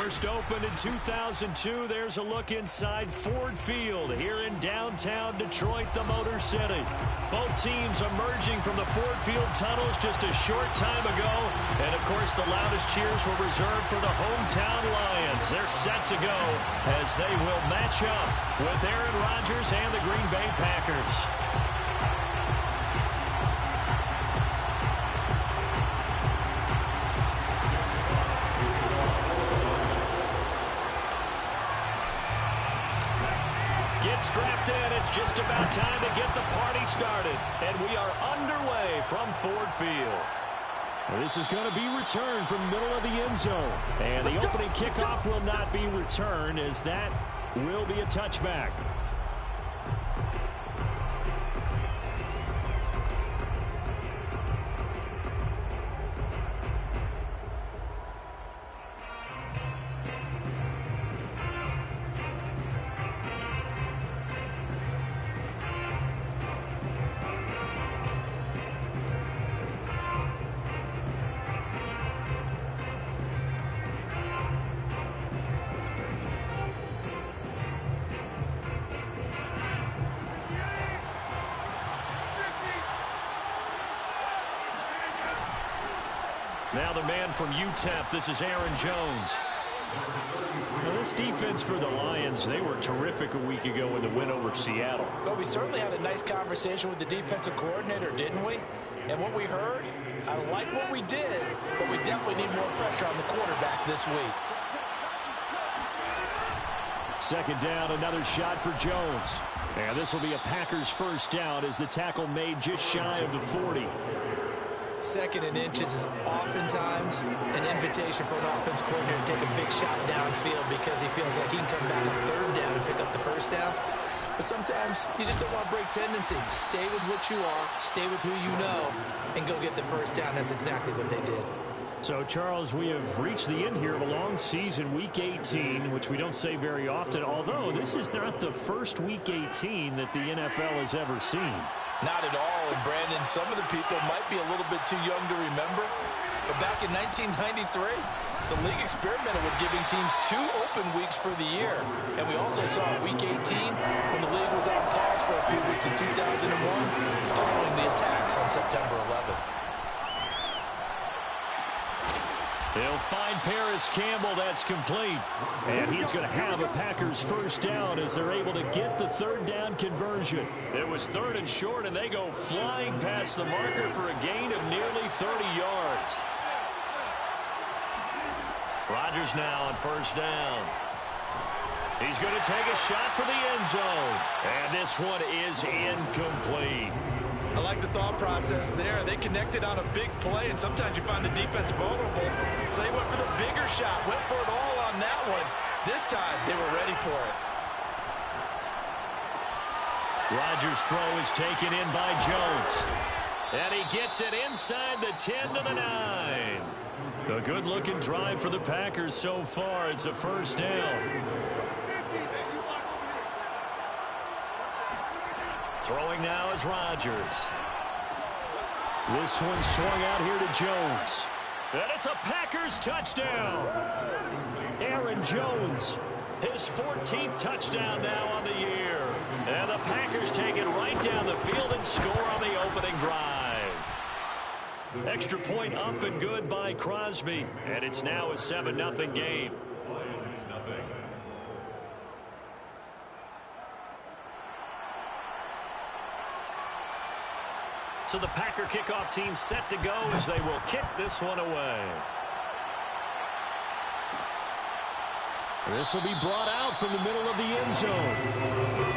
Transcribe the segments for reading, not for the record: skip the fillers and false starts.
First opened in 2002, there's a look inside Ford Field here in downtown Detroit, the Motor City. Both teams emerging from the Ford Field tunnels just a short time ago. And, of course, the loudest cheers were reserved for the hometown Lions. They're set to go as they will match up with Aaron Rodgers and the Green Bay Packers. Strapped in. It's just about time to get the party started. And we are underway from Ford Field. This is going to be returned from middle of the end zone. And the opening kickoff will not be returned, as that will be a touchback. Now the man from UTEP, this is Aaron Jones. Now this defense for the Lions, they were terrific a week ago in the win over Seattle. Well, we certainly had a nice conversation with the defensive coordinator, didn't we? And what we heard, I like what we did, but we definitely need more pressure on the quarterback this week. Second down, another shot for Jones. And this will be a Packers first down as the tackle made just shy of the 40. Second and inches is oftentimes an invitation for an offense coordinator to take a big shot downfield because he feels like he can come back on third down and pick up the first down. But sometimes you just don't want to break tendency. Stay with what you are, stay with who you know, and go get the first down. That's exactly what they did. So, Charles, we have reached the end here of a long season, Week 18, which we don't say very often, although this is not the first Week 18 that the NFL has ever seen. Not at all, and Brandon, some of the people might be a little bit too young to remember, but back in 1993, the league experimented with giving teams 2 open weeks for the year, and we also saw Week 18 when the league was on pause for a few weeks in 2001 following the attacks on September 11th. They'll find Paris Campbell. That's complete. And he's going to have a Packers first down as they're able to get the third down conversion. It was third and short, and they go flying past the marker for a gain of nearly 30 yards. Rodgers now on first down. He's going to take a shot for the end zone. And this one is incomplete. I like the thought process there. They connected on a big play, and sometimes you find the defense vulnerable. So they went for the bigger shot, went for it all on that one. This time, they were ready for it. Rodgers' throw is taken in by Jones. And he gets it inside the 10 to the 9. A good-looking drive for the Packers so far. It's a first down. Throwing now is Rodgers. This one swung out here to Jones. And it's a Packers touchdown. Aaron Jones, his 14th touchdown now on the year. And the Packers take it right down the field and score on the opening drive. Extra point up and good by Crosby. And it's now a 7-0 game. So the Packer kickoff team set to go as they will kick this one away. This will be brought out from the middle of the end zone.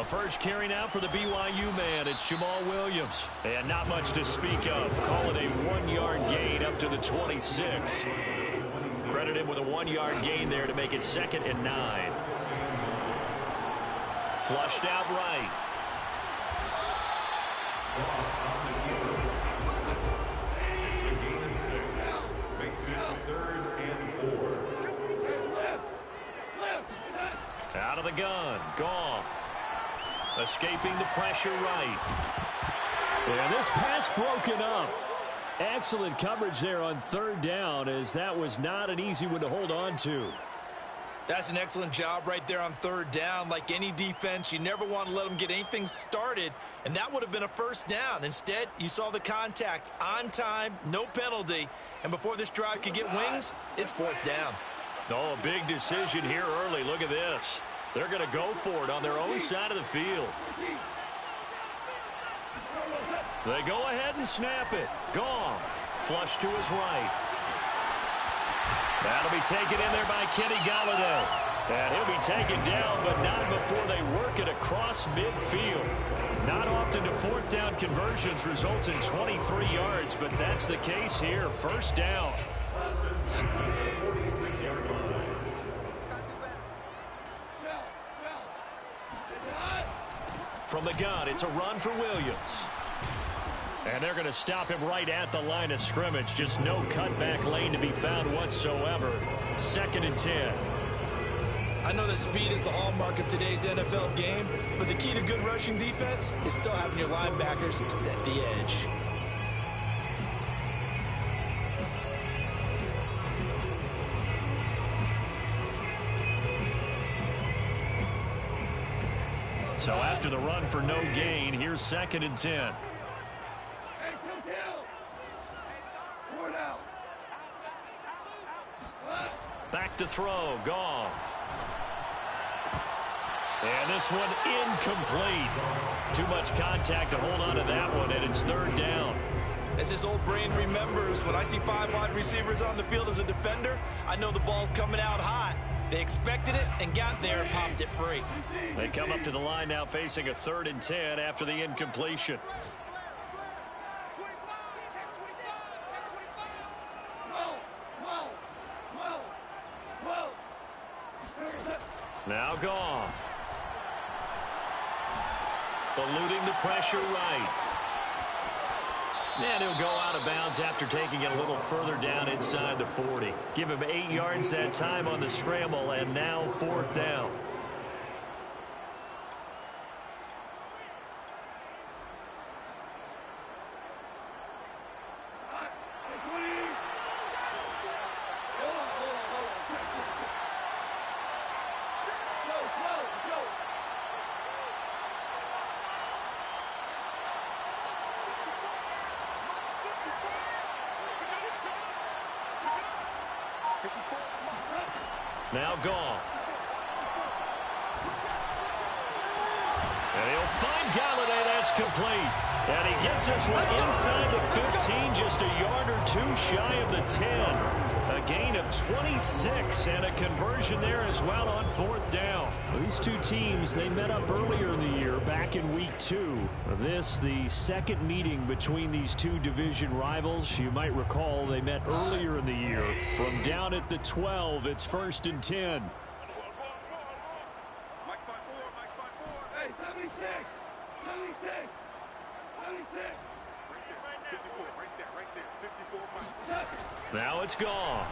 first carry now for the BYU man. It's Jamal Williams. And not much to speak of. Call it a 1-yard gain up to the 26. Credit him with a 1-yard gain there to make it 2nd and 9. Flushed out right. It's a gain of 6. Makes it 3rd and 4. Out of the gun. Goff. Escaping the pressure right. And this pass broken up. Excellent coverage there on 3rd down, as that was not an easy one to hold on to. That's an excellent job right there on 3rd down. Like any defense, you never want to let them get anything started, and that would have been a 1st down. Instead, you saw the contact on time, no penalty, and before this drive could get wings, it's 4th down. Oh, a big decision here early. Look at this. They're going to go for it on their own side of the field. They go ahead and snap it. Goff. Flush to his right. That'll be taken in there by Kenny Golladay. And he'll be taken down, but not before they work it across midfield. Not often do 4th down conversions result in 23 yards, but that's the case here. 1st down. From the gun, it's a run for Williams. And they're going to stop him right at the line of scrimmage. Just no cutback lane to be found whatsoever. 2nd and 10. I know that speed is the hallmark of today's NFL game, but the key to good rushing defense is still having your linebackers set the edge. So after the run for no gain, here's 2nd and 10. Back to throw. Goff. And this one incomplete. Too much contact to hold on to that one, and it's 3rd down. As this old brain remembers, when I see 5 wide receivers on the field as a defender, I know the ball's coming out hot. They expected it and got there and popped it free. They come up to the line now facing a 3rd and 10 after the incompletion. Now Goff. Eluding the pressure right. And he'll go out of bounds after taking it a little further down inside the 40. Give him 8 yards that time on the scramble, and now 4th down. Now Goff. And he'll find Golladay. That's complete. And he gets this one inside the 15, just a yard or 2 shy of the 10. A gain of 26 and a conversion there as well on 4th down. These two teams, they met up earlier in the year back in week 2. This, the 2nd meeting between these two division rivals. You might recall they met earlier in the year. From down at the 12, it's 1st and 10. Hey, 76! 76! 76! Right there. 54, Mike. Now it's gone.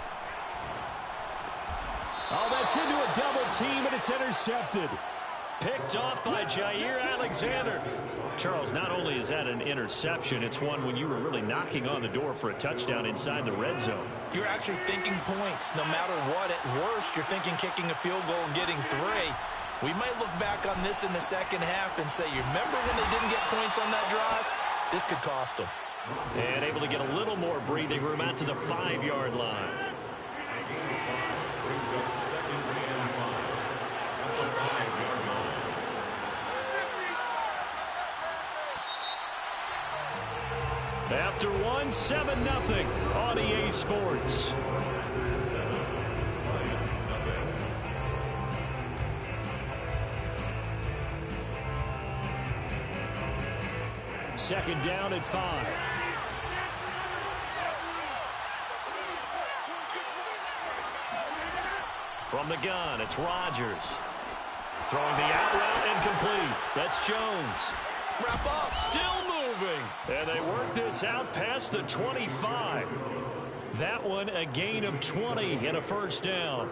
Oh, that's into a double team, and it's intercepted. Picked off by Jair Alexander. Charles, not only is that an interception, it's one when you were really knocking on the door for a touchdown inside the red zone. You're actually thinking points. No matter what, at worst, you're thinking kicking a field goal and getting 3. We might look back on this in the second half and say, you remember when they didn't get points on that drive? This could cost them. And able to get a little more breathing room out to the 5-yard line. Brings up 2nd and 5. At the 5-yard line. After one, 7-0 on EA Sports. Second down at 5. From the gun, it's Rodgers. Throwing the out route incomplete. That's Jones. Wrap up. Still moving. And they work this out past the 25. That one a gain of 20 and a first down.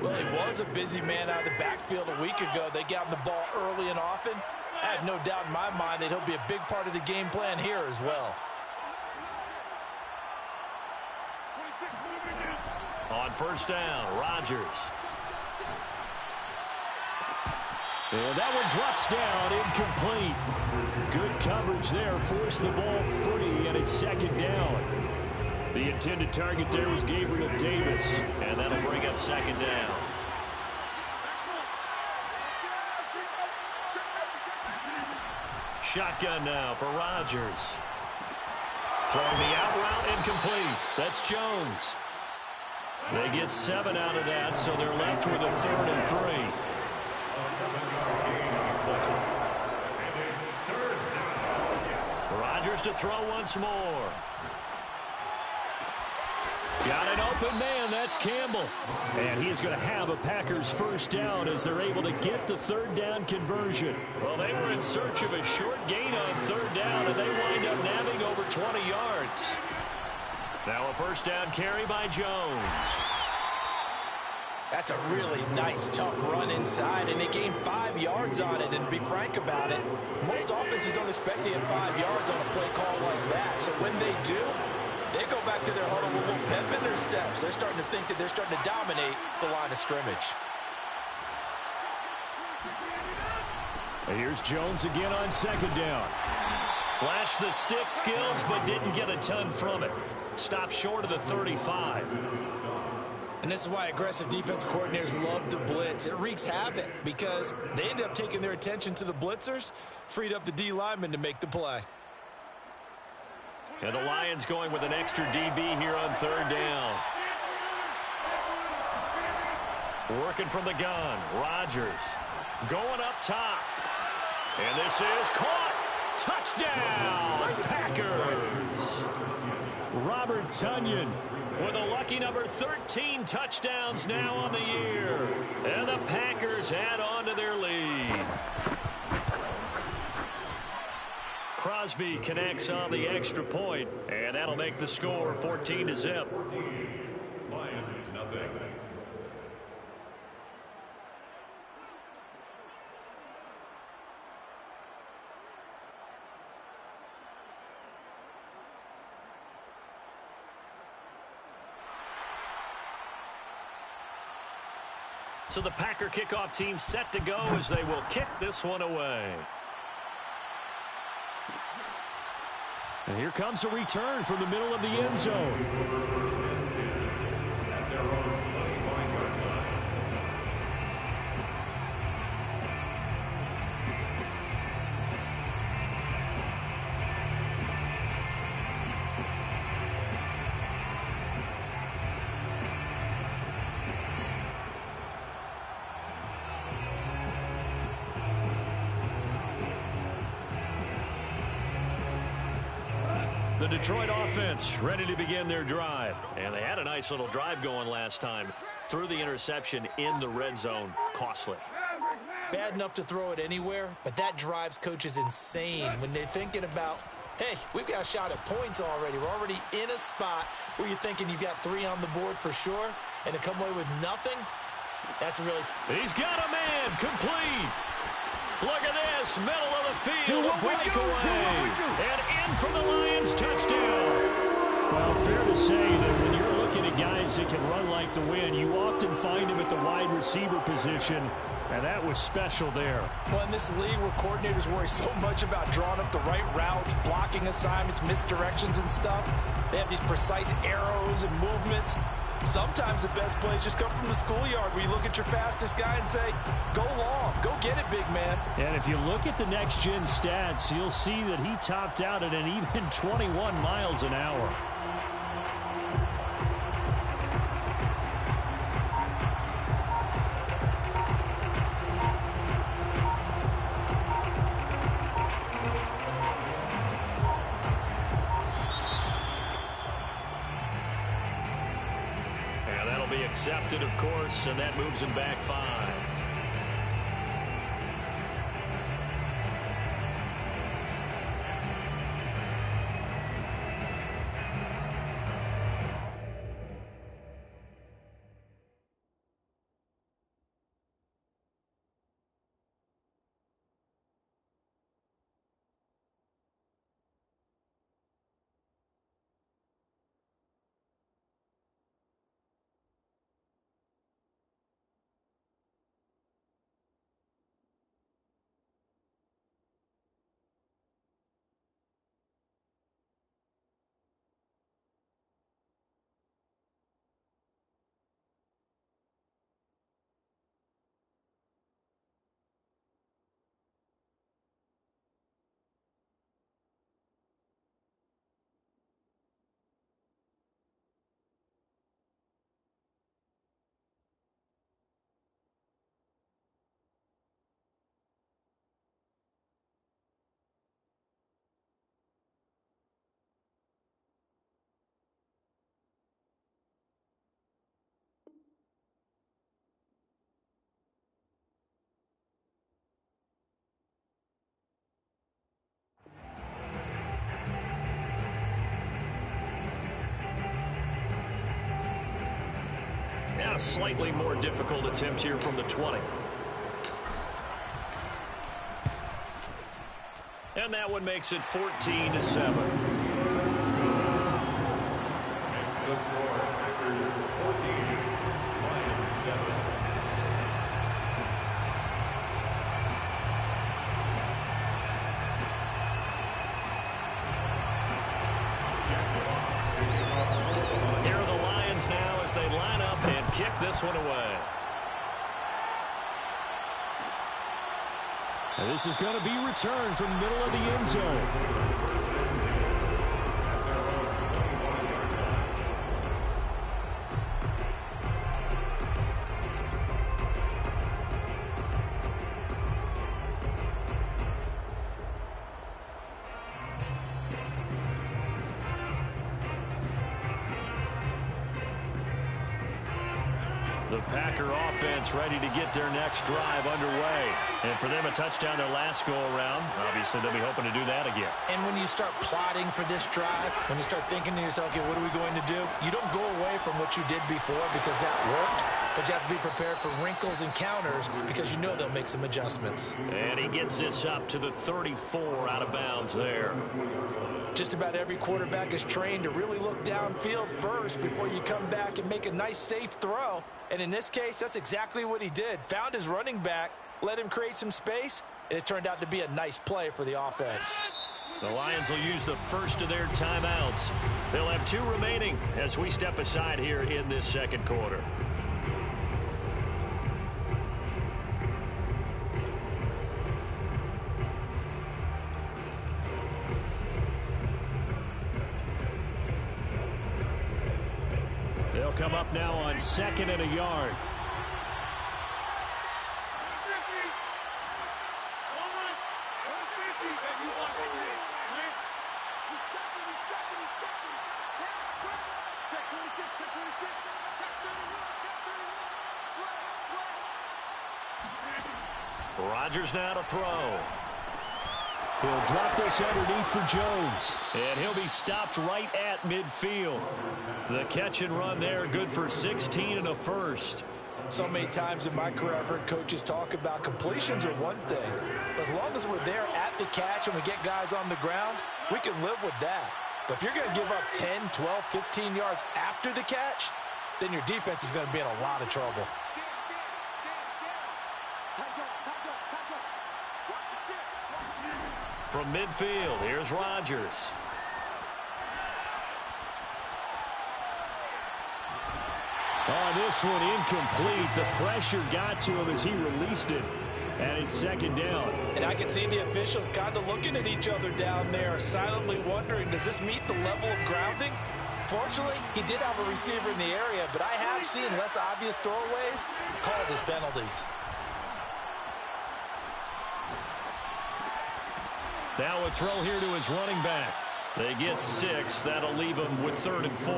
Well, he was a busy man out of the backfield a week ago. They got him the ball early and often. I have no doubt in my mind that he'll be a big part of the game plan here as well. On first down, Rodgers. And that one drops down, incomplete. Good coverage there, forced the ball free, and it's second down. The intended target there was Gabriel Davis, and that'll bring up second down. Shotgun now for Rodgers. Throwing the out route incomplete. That's Jones. They get 7 out of that, so they're left with a 3rd and 3. Rodgers to throw once more. Got an open man. That's Campbell. And he's going to have a Packers first down as they're able to get the 3rd down conversion. Well, they were in search of a short gain on 3rd down, and they wind up nabbing over 20 yards. Now a first down carry by Jones. That's a really nice, tough run inside, and they gained 5 yards on it. And to be frank about it, most offenses don't expect to get 5 yards on a play call like that. So when they do, they go back to their huddle with a little pep in their steps. They're starting to think that they're starting to dominate the line of scrimmage. And here's Jones again on second down. Flashed the stick skills, but didn't get a ton from it. Stopped short of the 35. And this is why aggressive defense coordinators love to blitz. It wreaks havoc because they end up taking their attention to the blitzers, freed up the D lineman to make the play. And the Lions going with an extra DB here on 3rd down. Working from the gun, Rodgers going up top. And this is caught. Touchdown, Packers. Robert Tonyan with a lucky number 13 touchdowns now on the year. And the Packers add on to their lead. Crosby connects on the extra point, and that'll make the score 14-0. Lions, nothing. So the Packer kickoff team set to go as they will kick this one away. And here comes a return from the middle of the end zone. First and 10 at their own 25-yard line. The Detroit offense ready to begin their drive. And they had a nice little drive going last time. Threw the interception in the red zone. Costly. Bad enough to throw it anywhere, but that drives coaches insane when they're thinking about, hey, we've got a shot at points already. We're already in a spot where you're thinking you've got 3 on the board for sure, and to come away with nothing, that's really... He's got a man. Complete. Look at this. Middle of the field. A breakaway. And in for the Lions. Touchdown. Well, fair to say that when you're looking at guys that can run like the wind, you often find them at the wide receiver position, and that was special there. Well, in this league where coordinators worry so much about drawing up the right routes, blocking assignments, misdirections and stuff, they have these precise arrows and movements. Sometimes the best plays just come from the schoolyard where you look at your fastest guy and say, go long, go get it, big man. And if you look at the next-gen stats, you'll see that he topped out at an even 21 miles an hour. Accepted, of course, and that moves him back 5. Yeah, a slightly more difficult attempt here from the 20. And that one makes it 14-7. Next, the score, Packers 14, Lions 7. Here are the Lions now as they line up and kick this one away. And this is going to be returned from the middle of the end zone. The Packer offense ready to get their next drive underway. And for them, a touchdown their last go-around. Obviously, they'll be hoping to do that again. And when you start plotting for this drive, when you start thinking to yourself, okay, what are we going to do? You don't go away from what you did before because that worked. But you have to be prepared for wrinkles and counters because you know they'll make some adjustments. And he gets this up to the 34 out of bounds there. Just about every quarterback is trained to really look downfield first before you come back and make a nice, safe throw. And in this case, that's exactly what he did. Found his running back, let him create some space, and it turned out to be a nice play for the offense. The Lions will use the first of their timeouts. They'll have 2 remaining as we step aside here in this second quarter. They'll come up now on 2nd and a yard. Rodgers now to throw. He'll drop this underneath for Jones. And he'll be stopped right at midfield. The catch and run there, good for 16 and a first. So many times in my career, I've heard coaches talk about completions are one thing. But as long as we're there at the catch and we get guys on the ground, we can live with that. But if you're going to give up 10, 12, 15 yards after the catch, then your defense is going to be in a lot of trouble. From midfield, here's Rodgers. Oh, this one incomplete. The pressure got to him as he released it. And it's 2nd down. And I can see the officials kind of looking at each other down there, silently wondering, does this meet the level of grounding? Fortunately, he did have a receiver in the area, but I have seen less obvious throwaways called as penalties. Now a throw here to his running back. They get 6. That'll leave him with 3rd and 4.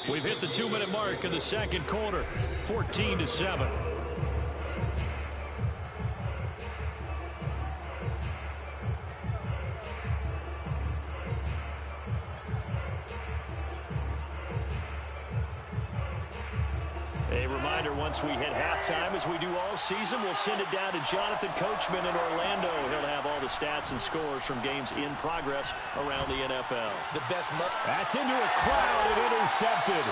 We've hit the 2-minute mark of the second quarter, 14-7. A reminder, once we hit halftime, as we do all season, we'll send it down to Jonathan Coachman in Orlando. He'll have all the stats and scores from games in progress around the NFL. The best. That's into a crowd and intercepted.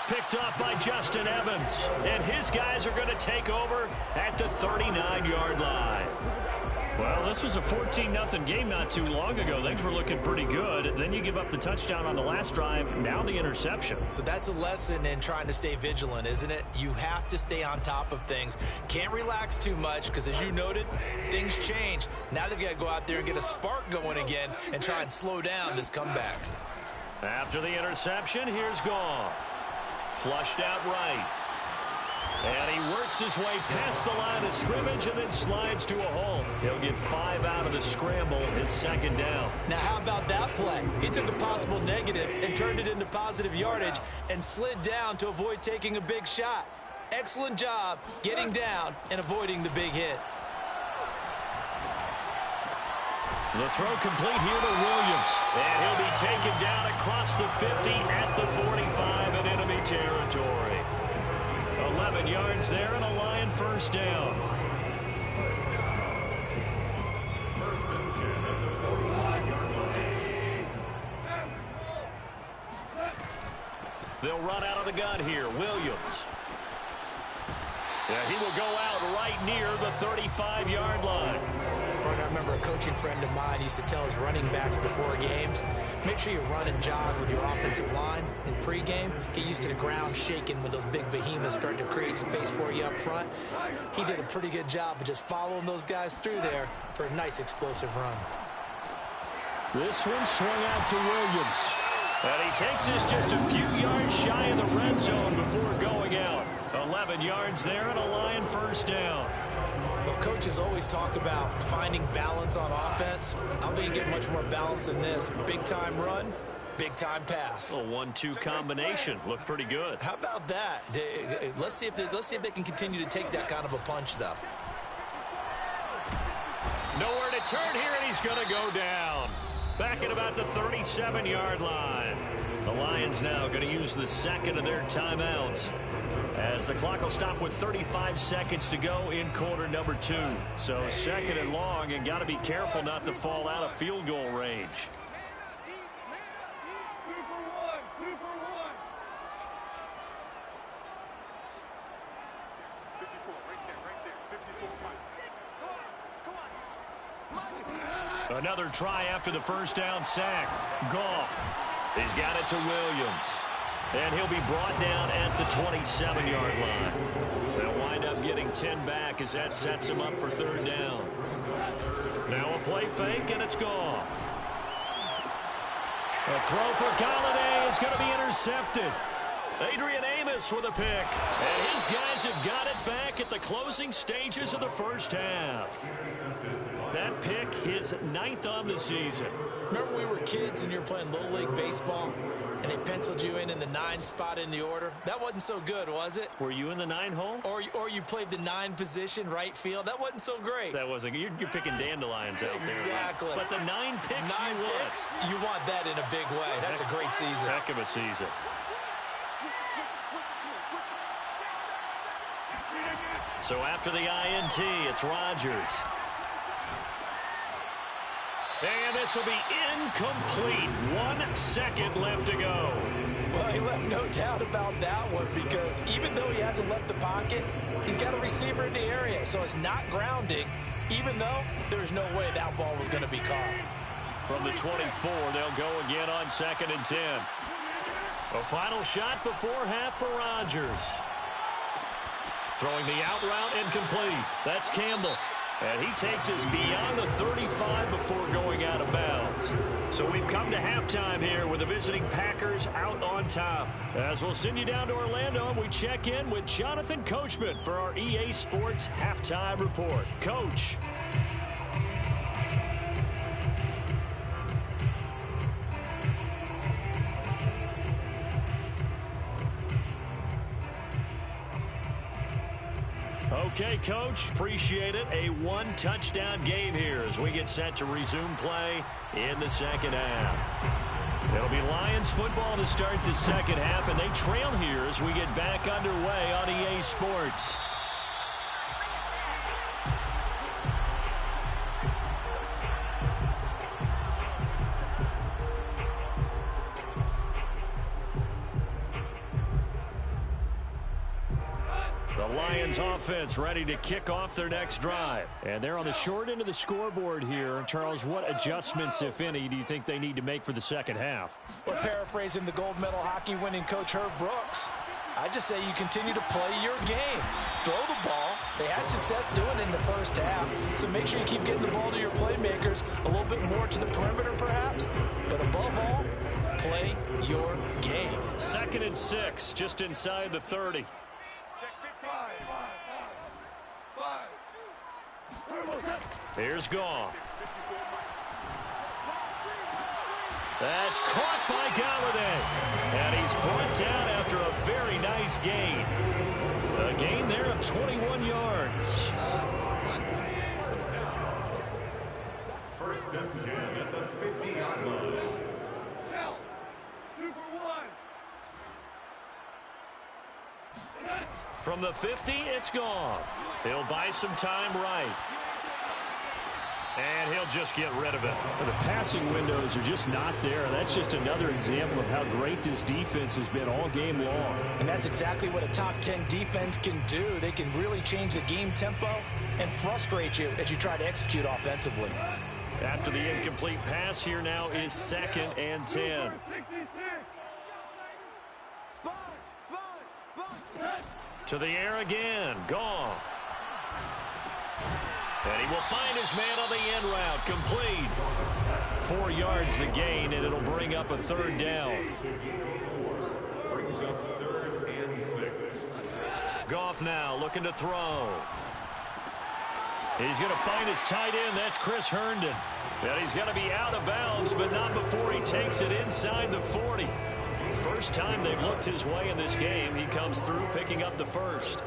Picked off by Justin Evans. And his guys are going to take over at the 39-yard line. Well, this was a 14-0 game not too long ago. Things were looking pretty good. Then you give up the touchdown on the last drive. Now the interception. So that's a lesson in trying to stay vigilant, isn't it? You have to stay on top of things. Can't relax too much because, as you noted, things change. Now they've got to go out there and get a spark going again and try and slow down this comeback. After the interception, here's Goff. Flushed out right. And he works his way past the line of scrimmage and then slides to a hole. He'll get 5 out of the scramble. It's second down. Now, how about that play? He took a possible negative and turned it into positive yardage and slid down to avoid taking a big shot. Excellent job getting down and avoiding the big hit. The throw complete here to Williams. And he'll be taken down across the 50 at the 45 in enemy territory. 11 yards there and a Lion first down. First and 10 at the 45-yard line. They'll run out of the gun here. Williams. Yeah, he will go out right near the 35-yard line. I remember a coaching friend of mine used to tell his running backs before games, make sure you run and jog with your offensive line in pregame. Get used to the ground shaking when those big behemoths starting to create space for you up front. He did a pretty good job of just following those guys through there for a nice explosive run. This one swung out to Williams. And he takes this just a few yards shy of the red zone before going out. 11 yards there and a Lion first down. Well, coaches always talk about finding balance on offense. I don't think you get much more balance than this. Big-time run, big-time pass. A 1-2 combination. Looked pretty good. How about that? Let's see if they can continue to take that kind of a punch, though. Nowhere to turn here, and he's going to go down. Back at about the 37-yard line. The Lions now going to use the second of their timeouts, as the clock will stop with 35 seconds to go in quarter number 2. So second and long, and got to be careful not to fall out of field goal range. Another try after the first down sack. Goff. He's got it to Williams. And he'll be brought down at the 27-yard line. They'll wind up getting 10 back as that sets him up for third down. Now a play fake, and it's Goff. A throw for Galladay is going to be intercepted. Adrian Amos with a pick. And his guys have got it back at the closing stages of the first half. That pick, his 9th on the season. Remember we were kids and you were playing Little League Baseball and they penciled you in the 9 spot in the order? That wasn't so good, was it? Were you in the 9 hole? Or you played the 9 position, right field? That wasn't so great. That wasn't. You're picking dandelions out there. Exactly. But the 9 picks you want that in a big way. That's a great season. Heck of a season. So after the INT, it's Rodgers. And this will be incomplete. 1 second left to go. Well, he left no doubt about that one, because even though he hasn't left the pocket, he's got a receiver in the area, so it's not grounding, even though there's no way that ball was going to be caught. From the 24, they'll go again on 2nd and 10. A final shot before half for Rodgers. Throwing the out route incomplete. That's Campbell. And he takes us beyond the 35 before going out of bounds. So we've come to halftime here with the visiting Packers out on top. As we'll send you down to Orlando, and we check in with Jonathan Coachman for our EA Sports Halftime Report. Coach. Okay, Coach, appreciate it. A one-touchdown game here as we get set to resume play in the second half. It'll be Lions football to start the second half, and they trail here as we get back underway on EA Sports. Lions offense ready to kick off their next drive. And they're on the short end of the scoreboard here. Charles, what adjustments, if any, do you think they need to make for the second half? Well, paraphrasing the gold medal hockey winning coach Herb Brooks, I just say you continue to play your game. Throw the ball. They had success doing it in the first half. So make sure you keep getting the ball to your playmakers, a little bit more to the perimeter perhaps. But above all, play your game. 2nd and 6, just inside the 30. Here's Goff. That's caught by Galladay. And he's brought down after a very nice gain. A gain there of 21 yards. First and 10 at the 50-yard line. From the 50, it's Goff. He'll buy some time right. And he'll just get rid of it. The passing windows are just not there. That's just another example of how great this defense has been all game long. And that's exactly what a top 10 defense can do. They can really change the game tempo and frustrate you as you try to execute offensively. After the incomplete pass, here now is 2nd and 10. To the air again, Goff. And he will find his man on the end route, complete. 4 yards the gain, and it'll bring up a 3rd down. Brings up 3rd and 6. Goff now looking to throw. He's going to find his tight end. That's Chris Herndon. And he's going to be out of bounds, but not before he takes it inside the 40. First time they've looked his way in this game. He comes through picking up the first.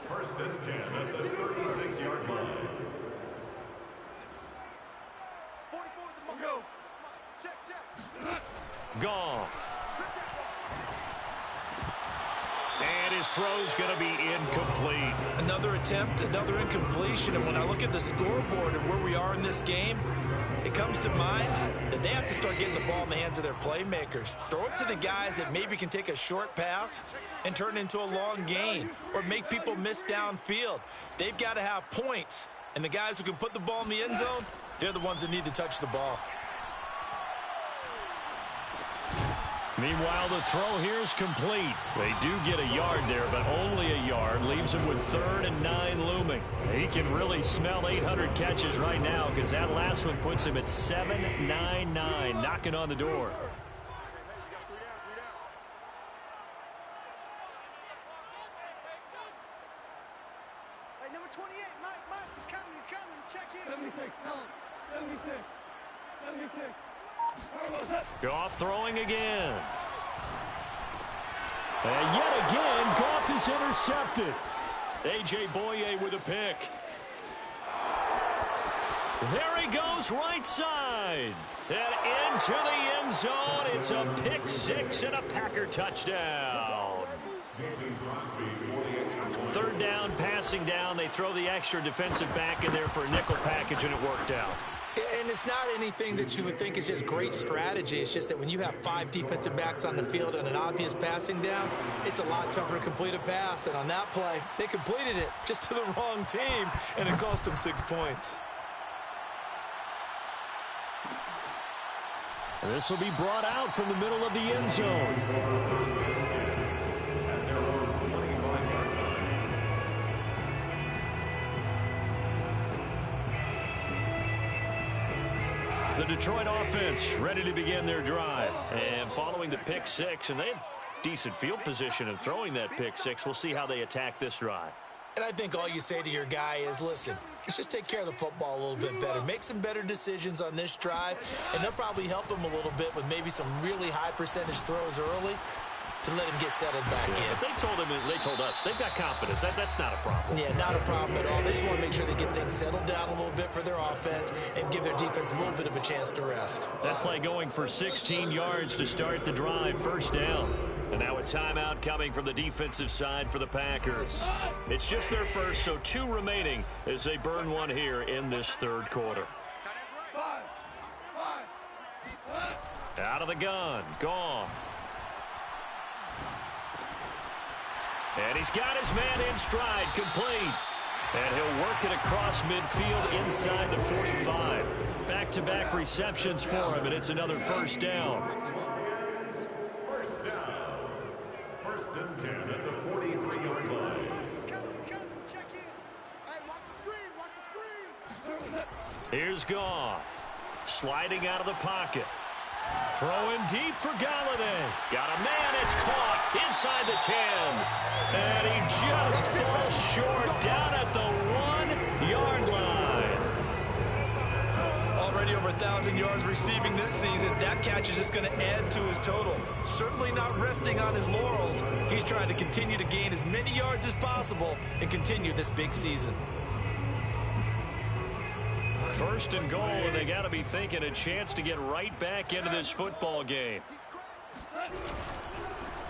1st and 10 at the 36-yard line. Goff. And his throw's going to be incomplete. Another attempt, another incompletion. And when I look at the scoreboard and where we are in this game, it comes to mind that they have to start getting the ball in the hands of their playmakers. Throw it to the guys that maybe can take a short pass and turn it into a long gain or make people miss downfield. They've got to have points. And the guys who can put the ball in the end zone, they're the ones that need to touch the ball. Meanwhile, the throw here is complete. They do get a yard there, but only a yard. Leaves him with 3rd and 9 looming. He can really smell 800 catches right now because that last one puts him at 799, knocking on the door. Hey, number 28, Mike, he's coming, check in. 76, tell him. 76, 76. Goff throwing again. And yet again, Goff is intercepted. A.J. Boye with a pick. There he goes, right side. And into the end zone. It's a pick 6 and a Packer touchdown. 3rd down, passing down. They throw the extra defensive back in there for a nickel package, and it worked out. And it's not anything that you would think is just great strategy. It's just that when you have 5 defensive backs on the field and an obvious passing down, it's a lot tougher to complete a pass. And on that play, they completed it just to the wrong team, and it cost them 6 points. This will be brought out from the middle of the end zone. The Detroit offense ready to begin their drive. And following the pick 6, and they had decent field position in throwing that pick 6. We'll see how they attack this drive. And I think all you say to your guy is, listen, let's just take care of the football a little bit better. Make some better decisions on this drive, and they'll probably help him a little bit with maybe some really high percentage throws early. to let him get settled back in. They told us they've got confidence. That's not a problem. Yeah, not a problem at all. They just want to make sure they get things settled down a little bit for their offense and give their defense a little bit of a chance to rest. That play going for 16 yards to start the drive, first down. And now a timeout coming from the defensive side for the Packers. It's just their first, so 2 remaining as they burn one here in this third quarter. Out of the gun, gone. And he's got his man in stride, complete. And he'll work it across midfield inside the 45. Back-to-back receptions for him, and it's another first down. First down. First and 10 at the 43-yard line. He's coming. Check in. Hey, watch the screen. Here's Goff. Sliding out of the pocket. Throwing deep for Galladay. Got a man, it's caught inside the 10. And he just falls short down at the 1-yard line. Already over 1,000 yards receiving this season. That catch is just going to add to his total. Certainly not resting on his laurels. He's trying to continue to gain as many yards as possible and continue this big season. First and goal, and they got to be thinking a chance to get right back into this football game.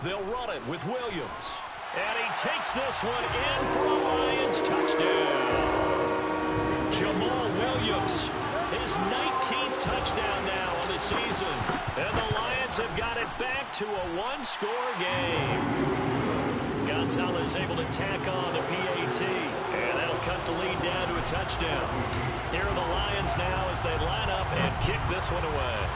They'll run it with Williams. And he takes this one in for a Lions touchdown. Jamal Williams, his 19th touchdown now on the season. And the Lions have got it back to a 1-score game. Gonzalez able to tack on the PAT. And that'll cut the lead down to a touchdown. Here are the Lions now as they line up and kick this one away.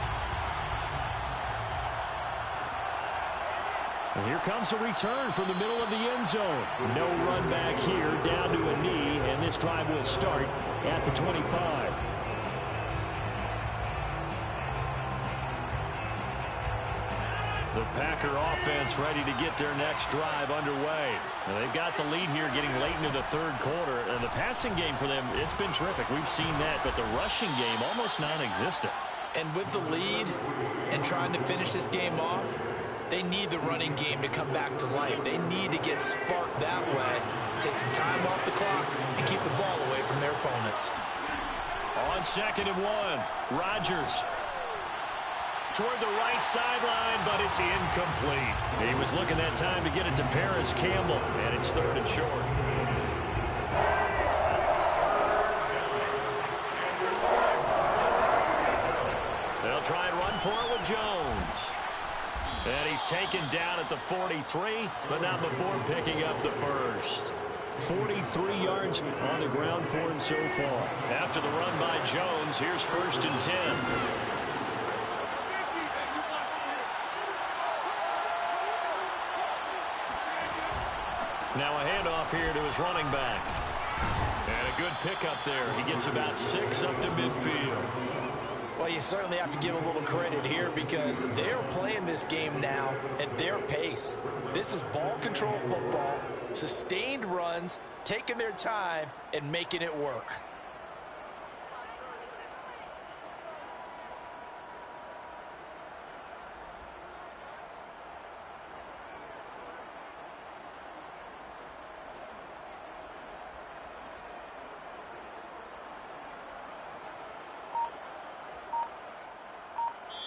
And here comes a return from the middle of the end zone. No run back here, down to a knee, and this drive will start at the 25. The Packer offense ready to get their next drive underway. And they've got the lead here getting late into the third quarter. And the passing game for them, it's been terrific. We've seen that, but the rushing game almost non-existent. And with the lead and trying to finish this game off, they need the running game to come back to life. They need to get sparked that way, take some time off the clock, and keep the ball away from their opponents. On 2nd and 1, Rodgers toward the right sideline, but it's incomplete. He was looking that time to get it to Paris Campbell, and it's 3rd and short. They'll try and run for it with Jones. And he's taken down at the 43, but not before picking up the first. 43 yards on the ground for him so far. After the run by Jones, here's 1st and 10. Now a handoff here to his running back. And a good pickup there. He gets about 6 up to midfield. Well, you certainly have to give a little credit here because they're playing this game now at their pace. This is ball control football, sustained runs, taking their time, and making it work.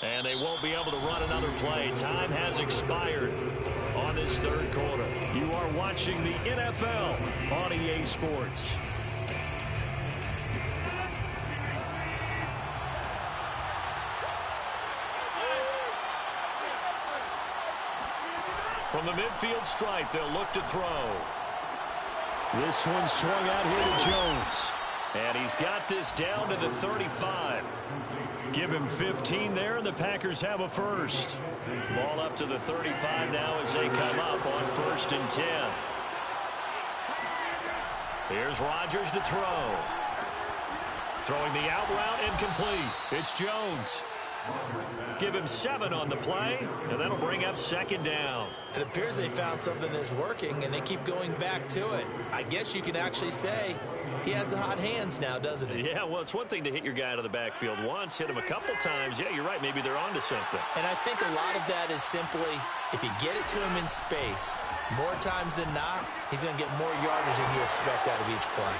And they won't be able to run another play. Time has expired on this third quarter. You are watching the NFL on EA Sports. From the midfield stripe, they'll look to throw. This one swung out here to Jones. And he's got this down to the 35. Give him 15 there, and the Packers have a first. Ball up to the 35 now as they come up on 1st and 10. Here's Rodgers to throw. Throwing the out route and complete. It's Jones. Give him 7 on the play, and that'll bring up 2nd down. It appears they found something that's working, and they keep going back to it. I guess you could actually say He has the hot hands now, doesn't he? Yeah, well, it's one thing to hit your guy out of the backfield once, hit him a couple times. Yeah, you're right. Maybe they're onto something. And I think a lot of that is simply, if you get it to him in space, more times than not, he's going to get more yardage than you expect out of each play.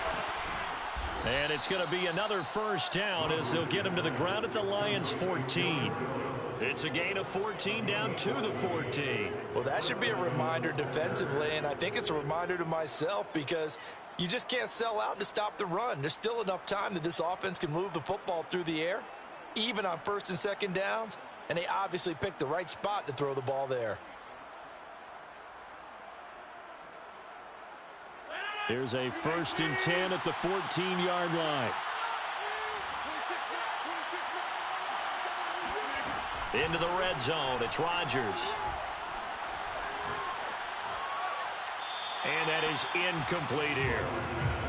And it's going to be another first down as they'll get him to the ground at the Lions' 14. It's a gain of 14 down to the 14. Well, that should be a reminder defensively, and I think it's a reminder to myself because you just can't sell out to stop the run. There's still enough time that this offense can move the football through the air, even on first and second downs, and they obviously picked the right spot to throw the ball there. Here's a 1st and 10 at the 14-yard line. Into the red zone, it's Rodgers. And that is incomplete here.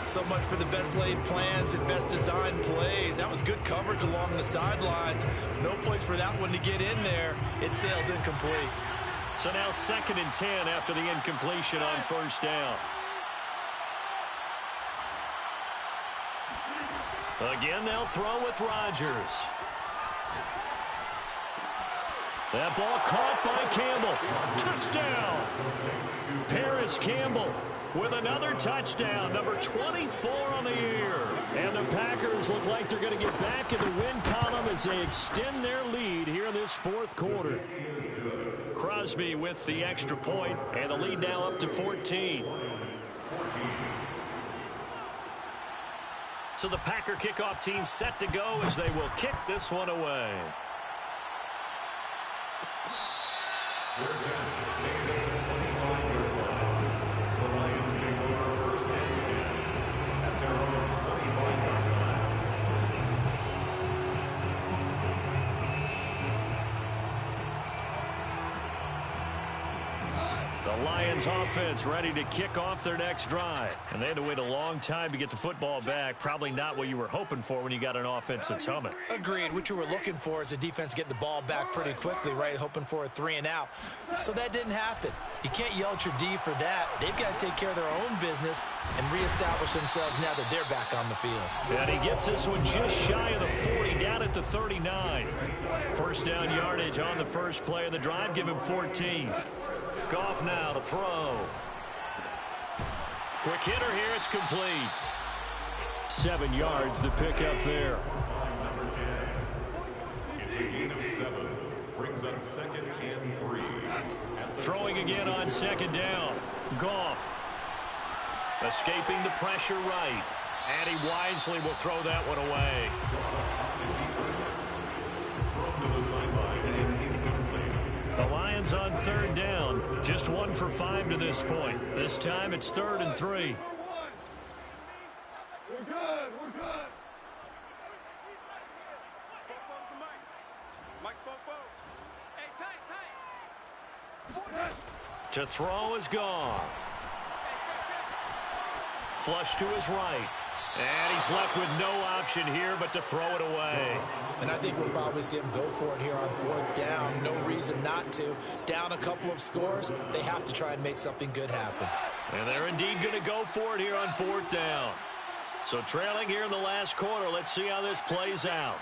So much for the best laid plans and best designed plays. That was good coverage along the sidelines. No place for that one to get in there. It sails incomplete. So now 2nd and 10 after the incompletion on first down. Again, they'll throw with Rodgers. That ball caught by Campbell. Touchdown! Paris Campbell with another touchdown, number 24 on the year. And the Packers look like they're going to get back in the win column as they extend their lead here in this 4th quarter. Crosby with the extra point, and the lead now up to 14. So the Packer kickoff team set to go as they will kick this one away. The Lions take over 1st and 10 at their own 25-yard line. The Lions offense ready to kick off their next drive. And they had to wait a long time to get the football back. Probably not what you were hoping for when you got an offense that's humming. Agreed. What you were looking for is a defense getting the ball back pretty quickly, right? Hoping for a 3 and out. So that didn't happen. You can't yell at your D for that. They've got to take care of their own business and reestablish themselves now that they're back on the field. And he gets this one just shy of the 40, down at the 39. First down yardage on the first play of the drive. Give him 14. Goff now to throw. Quick hitter here. It's complete. 7 yards, the pickup there. Number 10. It's a gain of 7. Brings up 2nd and 3. Throwing again on 2nd down. Goff escaping the pressure right. And he wisely will throw that one away. Thrown to the sideline and incomplete. The Lions on 3rd down. Just 1 for 5 to this point. This time it's 3rd and 3. We're good. We're good. To throw is Goff. Flush to his right. And he's left with no option here but to throw it away. And I think we'll probably see him go for it here on 4th down. No reason not to. Down a couple of scores, they have to try and make something good happen. And they're indeed going to go for it here on 4th down. So trailing here in the last quarter, let's see how this plays out.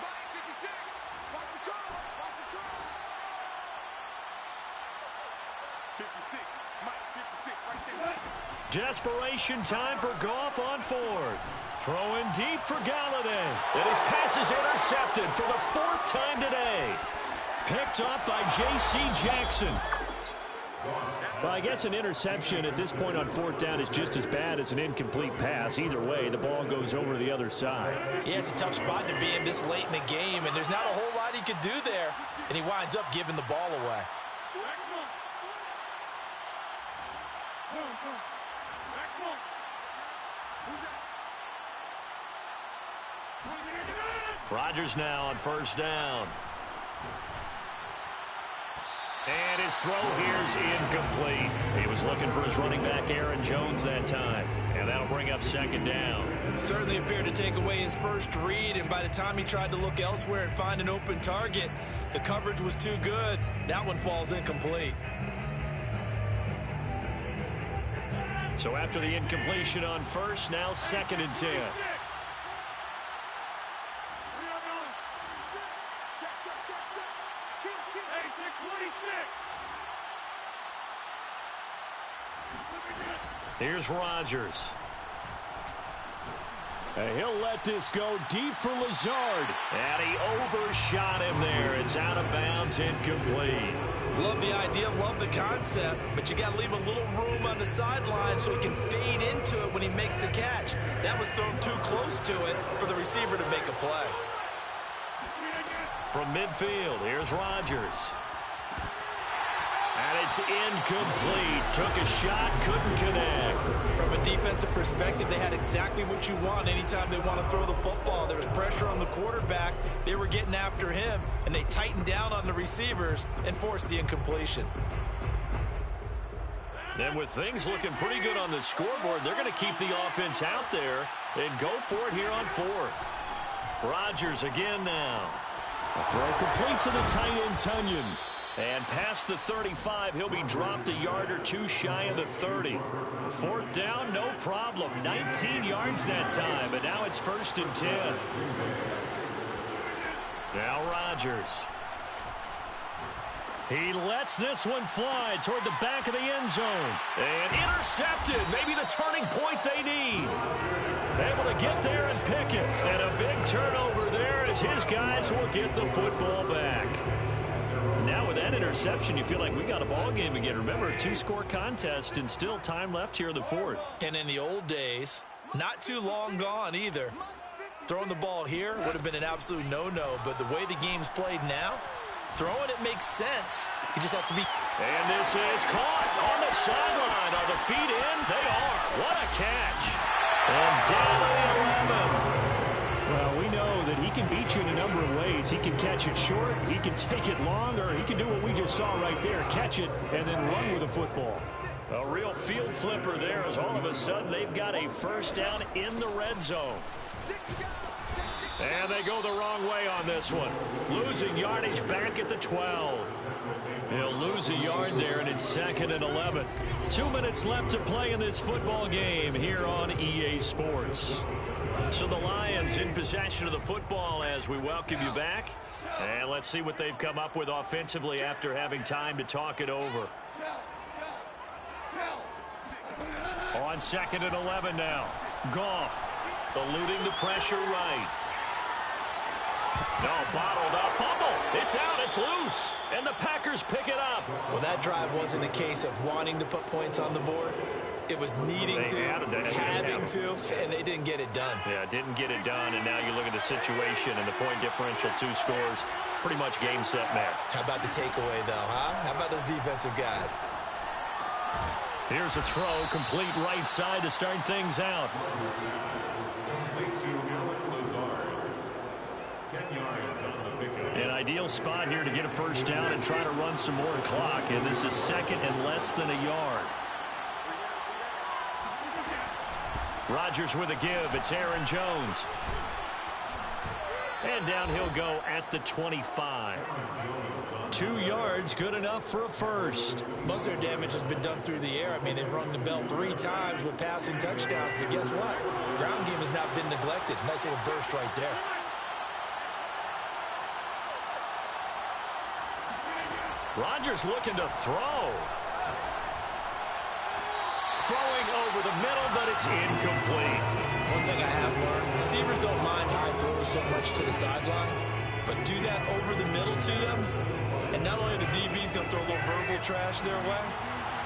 Desperation time for Goff on 4th. Throwing deep for Galladay. And his pass is intercepted for the 4th time today. Picked up by J.C. Jackson. Well, I guess an interception at this point on 4th down is just as bad as an incomplete pass. Either way, the ball goes over to the other side. Yeah, it's a tough spot to be in this late in the game, and there's not a whole lot he could do there. And he winds up giving the ball away. Rodgers now on 1st down. And his throw here's incomplete. He was looking for his running back, Aaron Jones, that time. And that'll bring up 2nd down. Certainly appeared to take away his first read, and by the time he tried to look elsewhere and find an open target, the coverage was too good. That one falls incomplete. So after the incompletion on first, now 2nd and 10. Here's Rodgers. He'll let this go deep for Lazard. And he overshot him there. It's out of bounds, incomplete. Love the idea, love the concept, but you got to leave a little room on the sideline so he can fade into it when he makes the catch. That was thrown too close to it for the receiver to make a play. From midfield, here's Rodgers. And it's incomplete. Took a shot, couldn't connect. From a defensive perspective, they had exactly what you want anytime they want to throw the football. There was pressure on the quarterback. They were getting after him, and they tightened down on the receivers and forced the incompletion. Then with things looking pretty good on the scoreboard, they're going to keep the offense out there and go for it here on 4th. Rodgers again now. A throw complete to the tight end, Tunyon. And past the 35, he'll be dropped a yard or two shy of the 30. 4th down, no problem. 19 yards that time, but now it's 1st and 10. Now Rodgers. He lets this one fly toward the back of the end zone. And intercepted. Maybe the turning point they need. Able to get there and pick it. And a big turnover there as his guys will get the football back. Now with that interception, you feel like we got a ball game again. Remember, a 2-score contest and still time left here in the 4th. And in the old days, not too long gone either. Throwing the ball here would have been an absolute no-no, but the way the game's played now, throwing it makes sense. You just have to be... And this is caught on the sideline. Are the feet in? They are. What a catch. And down to the 11. Well, we know that he can beat you in a number of ways. He can catch it short, he can take it long, or he can do what we just saw right there, catch it and then run with the football. A real field flipper there as all of a sudden they've got a 1st down in the red zone. And they go the wrong way on this one. Losing yardage back at the 12. He'll lose a yard there, and it's 2nd and 11. 2 minutes left to play in this football game here on EA Sports. So the Lions in possession of the football as we welcome you back. And let's see what they've come up with offensively after having time to talk it over. On 2nd and 11 now. Goff eluding the pressure right. No, bottled up. Fumble. It's out. It's loose. And the Packers pick it up. Well, that drive wasn't a case of wanting to put points on the board. It was needing to, having to, and they didn't get it done. Yeah, didn't get it done, and now you look at the situation and the point differential, 2 scores, pretty much game, set, match. How about the takeaway, though, huh? How about those defensive guys? Here's a throw, complete right side to start things out. An ideal spot here to get a 1st down and try to run some more clock, and this is 2nd and less than a yard. Rodgers with a give. It's Aaron Jones. And down he'll go at the 25. 2 yards, good enough for a 1st. Most of their damage has been done through the air. I mean, they've rung the bell 3 times with passing touchdowns, but guess what? Ground game has not been neglected. Nice little burst right there. Rodgers looking to throw. Throwing over the middle, but it's incomplete. One thing I have learned, receivers don't mind high throws so much to the sideline, but do that over the middle to them, and not only the DB's going to throw a little verbal trash their way,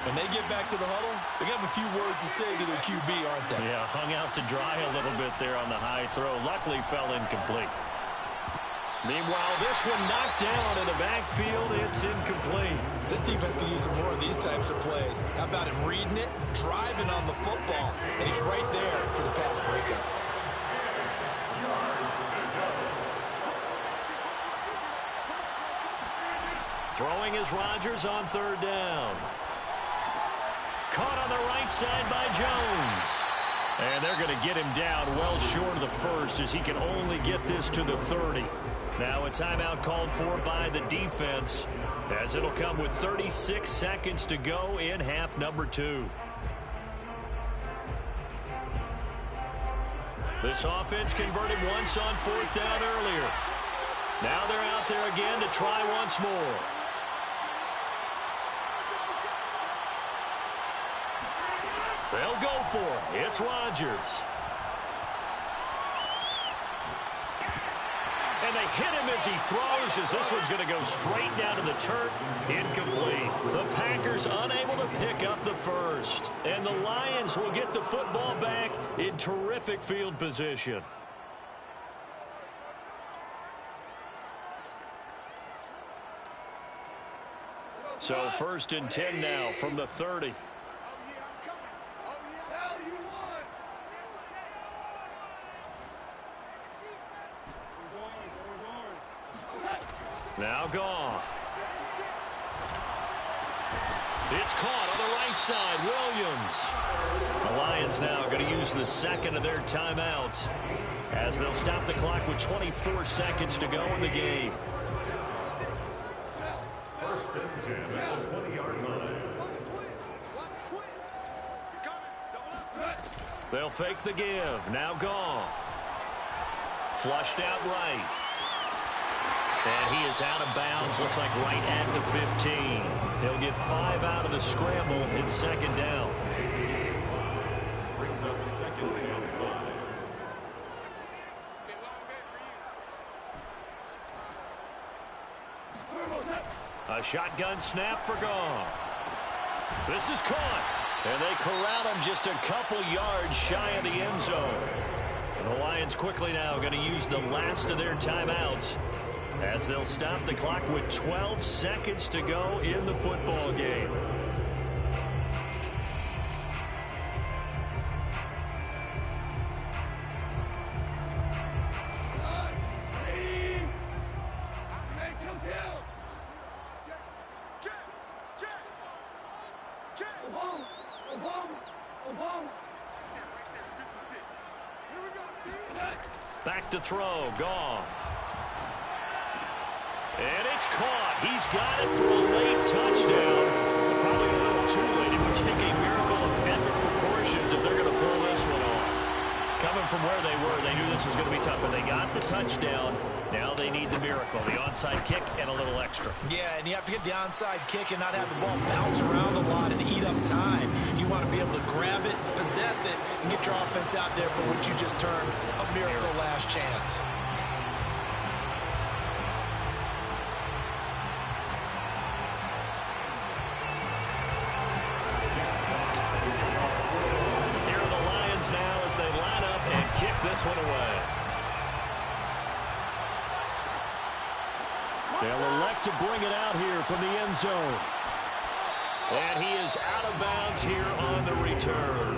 when they get back to the huddle, they're going to have a few words to say to their QB, aren't they? Yeah, hung out to dry a little bit there on the high throw. Luckily fell incomplete. Meanwhile, this one knocked down in the backfield. It's incomplete. This defense can use some more of these types of plays. How about him reading it, driving on the football, and he's right there for the pass breakup. Throwing is Rodgers on 3rd down. Caught on the right side by Jones. And they're going to get him down well short of the 1st as he can only get this to the 30. Now a timeout called for by the defense as it'll come with 36 seconds to go in half number 2. This offense converted once on 4th down earlier. Now they're out there again to try once more. They'll go for it. It's Rodgers. And they hit him as he throws, as this one's going to go straight down to the turf. Incomplete. The Packers unable to pick up the first. And the Lions will get the football back in terrific field position. So 1st and 10 now from the 30. Now Goff. It's caught on the right side. Williams. The Lions now going to use the second of their timeouts as they'll stop the clock with 24 seconds to go in the game. 1st and 10 at the 20-yard line. They'll fake the give. Now Goff. Flushed out right. And he is out of bounds, looks like right at the 15. He'll get 5 out of the scramble. It's 2nd down. Brings up 2nd and 5. A shotgun snap for Goff. This is caught. And they corral him just a couple yards shy of the end zone. And the Lions quickly now going to use the last of their timeouts as they'll stop the clock with 12 seconds to go in the football game. Back to throw, Goff. And it's caught. He's got it for a late touchdown. Probably a little too late. It would take a miracle of epic proportions if they're going to pull this one off. Coming from where they were, they knew this was going to be tough, but they got the touchdown. Now they need the miracle, the onside kick and a little extra. Yeah, and you have to get the onside kick and not have the ball bounce around a lot and eat up time. You want to be able to grab it, possess it, and get your offense out there for what you just termed a miracle last chance. Here are the Lions now as they line up and kick this one away. They'll elect to bring it out here from the end zone. And he is out of bounds here on the return.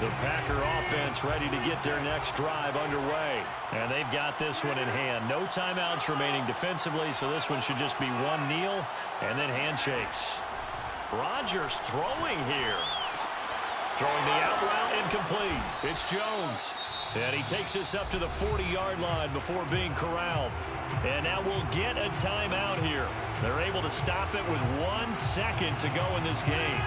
The Packer offense ready to get their next drive underway. And they've got this one in hand. No timeouts remaining defensively, so this one should just be one kneel and then handshakes. Rodgers throwing here. Throwing the out route incomplete. It's Jones. And he takes this up to the 40-yard line before being corralled. And now we'll get a timeout here. They're able to stop it with 1 second to go in this game.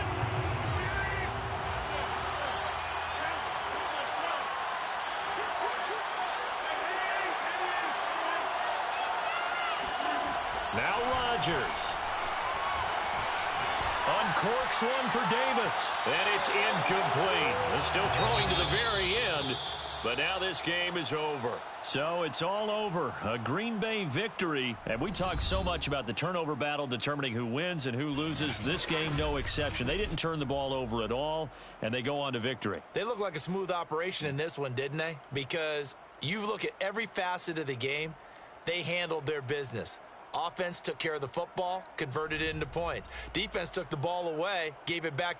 Now Rodgers. Uncorks one for Davis. And it's incomplete. They're still throwing to the very end. But now this game is over. So it's all over. A Green Bay victory. And we talked so much about the turnover battle determining who wins and who loses. This game, no exception. They didn't turn the ball over at all, and they go on to victory. They look like a smooth operation in this one, didn't they? Because you look at every facet of the game, they handled their business. Offense took care of the football, converted it into points. Defense took the ball away, gave it back